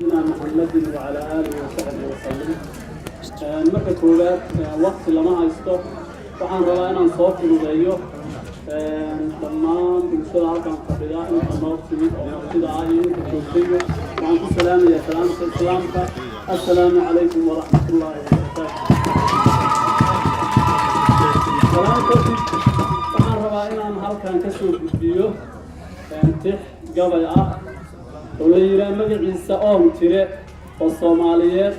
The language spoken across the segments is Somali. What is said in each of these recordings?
محمد وعلى آله وصحبه وسلم. marka koowaad waqti lama haysto waxaan rabaa inaan soo fududeeyo dhammaan bulshada halkan fadhida inta noo timid oo martida ah iyo inta joogtayo waxaan ku salaamayaa salaamta islaamka assalaamu calaykum waraxmatullaahi wabarakaatuh. waxaan rabaa inaan halkan ka soo gudbiyo tix gabay ah oo la yidhaah magaciisa oon tire oo Soomaaliyeed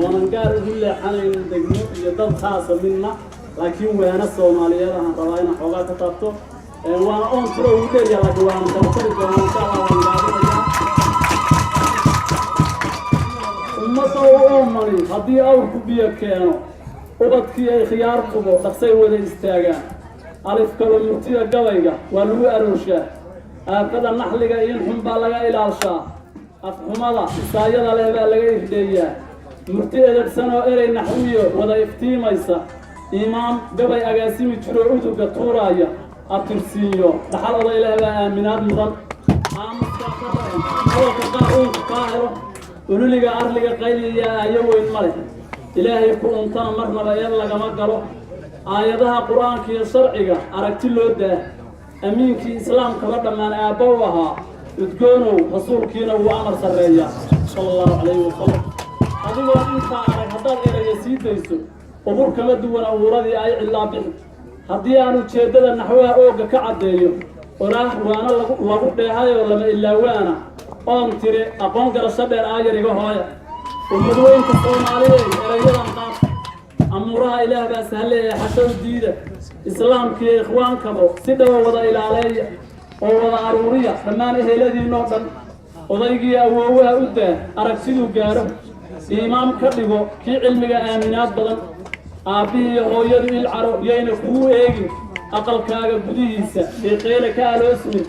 oonan gaar ugu leexanayn degmo iyo dad khaasa midna laakiin waana Soomaaliyeed aan rabaa inaan xoogaa ka taabto waana oon tire ugu dheeryahay laakiin waana tabtari doonaa insha Allah ummadda oo mari haddii awrku biyo keeno ubadkii ay khiyaar qubo dhaqsay wada istaagaan alif kalo murtida gabayga waa lagu arooshaa aafada naxliga in xun baa laga ilaashaa afxumada isaayada leh baa laga ifdheeyaa murti edebsan oo erey naxwiyo wada iftiimaysa imaam gabay agaasimi jiro uduga tuuraaya abtirsiiyo dhaxal oday leh baa aaminaad mudan aamuska qaruunka kaahelo ululiga arliga qayliya ayo weyn male ilaahay ku untana marnaba eed lagama galo aayadaha qur-aanka iyo sharciga aragti loo daa amiinkii islaamkaba dhammaan aabba u ahaa udgoonow rasuulkiina wuu amar sarreeya sala allahu calayhi wasalam adigoo intaa arag haddaad eraya sii dayso qubur kama duwan abuuradii ay cillaa bixi haddii aan ujeeddada naxwaha oogga ka caddeeyo oraah waana lagu dheehayoo lama ilaawaana oon tire aqoon garasho dheer aayar iga hooya ummadweynka Soomaaliyeed erayadan qaad amuuraha ilaah baa sahleeya xashow diida islaamkii ikhwaankabo si dhawa wada ilaaleeya oo wada aruuriya dhammaan eheladiinoo dhan odaygii awoowaha u daa arag siduu gaaro imaam ka dhigo kii cilmiga aaminaad badan aabbihii iyo hooyadu il caro yayna kuu eegin aqalkaaga gudihiisa deeqeyle ka aloosmin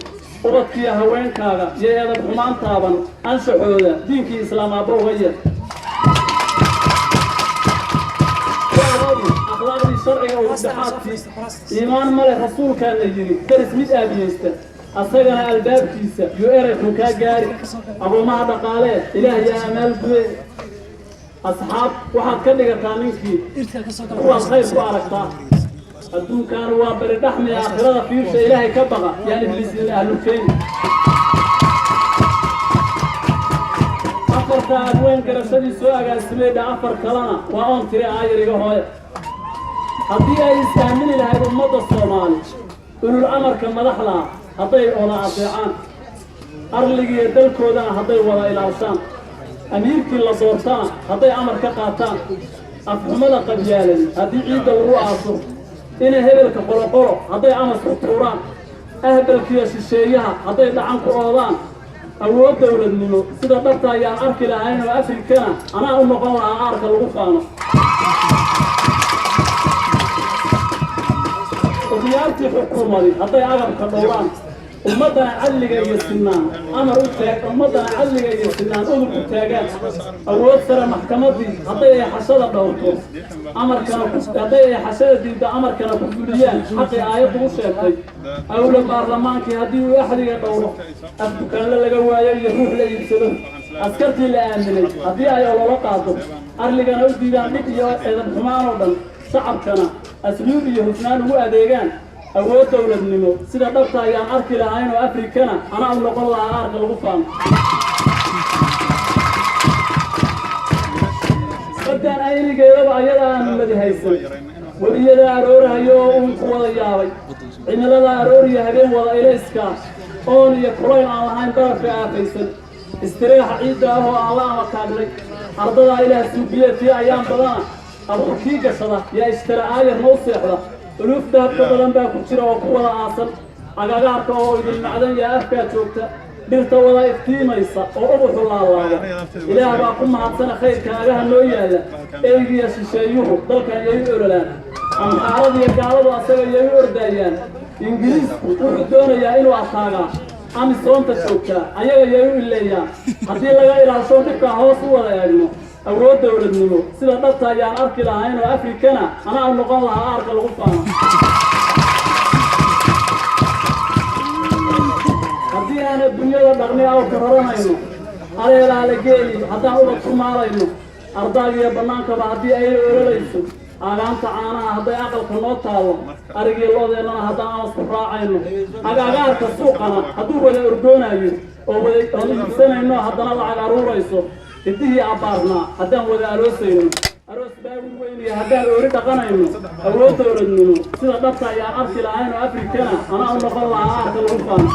ubadkiiyo haweenkaaga iyo eedab xumaan taaban anshaxooda diinkii islaam aabba uga yeer akhlaaqdii sharciga ugu dhexaadkii iimaan male rasuulkaana yidhi daris mid aabiyeysta asagana albaabkiisa iyo erey xun kaa gaari abuumaha dhaqaalee ilaah yaa amaal gude asxaab waxaad ka dhigataa ninkii kuwaad khayr ku aragtaa adduunkaanu waa beri dhaxmi aakhirada fiirsha ilaahay ka baqa yaan ibliisina ahlulkeeni afarta adweyn garashadii soo agaasimeydha afar kalena waa oon tire aayar iga hooya haddii ay istaamili lahayd ummadda Soomaali ulul amarka madaxda hadday wada adeecaan arligiiyo dalkoodana hadday wada ilaashaan amiirkii la doortana hadday amar ka qaataan afxumada qabyaaladi haddii ciidda lagu aaso inay hebelka qoloqolo hadday amasku tuuraan ahbalkiiyo shisheeyaha hadday dhacan ku oodaan awood dowladnimo sida dhabta ayaan arki lahayn oo afrikana anaa u noqon lahaa aarka lagu faano odayaartii xukuumadii hadday agabka dhowraan ummadana cadliga iyo sinaan amar u taag ummadana cadliga iyo sinaan udub u taagaan awood sare maxkamadii hadday ay xashada dhowrto amarkana hadday ay xashada diidda amarkana ku fuliyaan xaqii aayaddu u sheegtay awla baarlamaankii haddii uu axdiga dhowro afdukaanle laga waayo iyo ruux la iibsado askartii la aaminay haddii ay ololo qaado arligana u diidaan dhib iyo eedan xumaan oo dhan shacabkana asluub iyo hufnaan ugu adeegaan awood dowladnimo sida dhabta ayaan arki lahayn oo afrikana anaa u noqon lahaa aarka lagu faano baddaan aynigeedaba ayada aanu madihaysan weliyada aroorahayo oo uun ku wada yaabay cimilada arooriya habeen wada ilayska oon iyo kulayl aan lahayn barafka aafaysan istireexa ciidda ah oo aan la amakaagnay ardadaa ilaah suubiyeedkii ayaan badana abuurkii gashada yaa ishtara aayar noo seexda uluf dahabka badan baa ku jira oo ku wada aasan agagaarka oo idin macdan yaa afkaa joogta dhirta wada iftiimaysa oo ubuxu laalaada ilaah baa ku mahadsana khayrka agaha noo yaalla eygiya shisheeyuhu dalkan yay u ololaan amxaaradiyo gaaladu asaga yay u ordaayaan ingiriisku wuxuu doonayaa inuu ataagaa amisoonta joogtaa ayaga yay u ileeyaan haddii laga ilaasho dhibkaa hoos u wada eegno awood dowladnimo sida dhabta ayaan arki lahayn oo afrikana anaa u noqon lahaa aarka lagu faano haddii aan adduunyada dhaqni awrka raranayno على لجيلي هذا هو الكمالين أرضاقي بنانك بعدي أي وليس أنا تعانا هذا أقل كنوتاو أرجع الله ذي أنا هذا أصفراعينه أجعل كسوق أنا هدوب الأردن أو السنة إنه هذا الله على روريسه تديه عبارنا هذا هو الأروسين أروس باقي وين هذا أريد أقنعه أولاد أردنه سيدا دفع يا أرسل عينه أفريقيا أنا أقول الله أعطي الوفان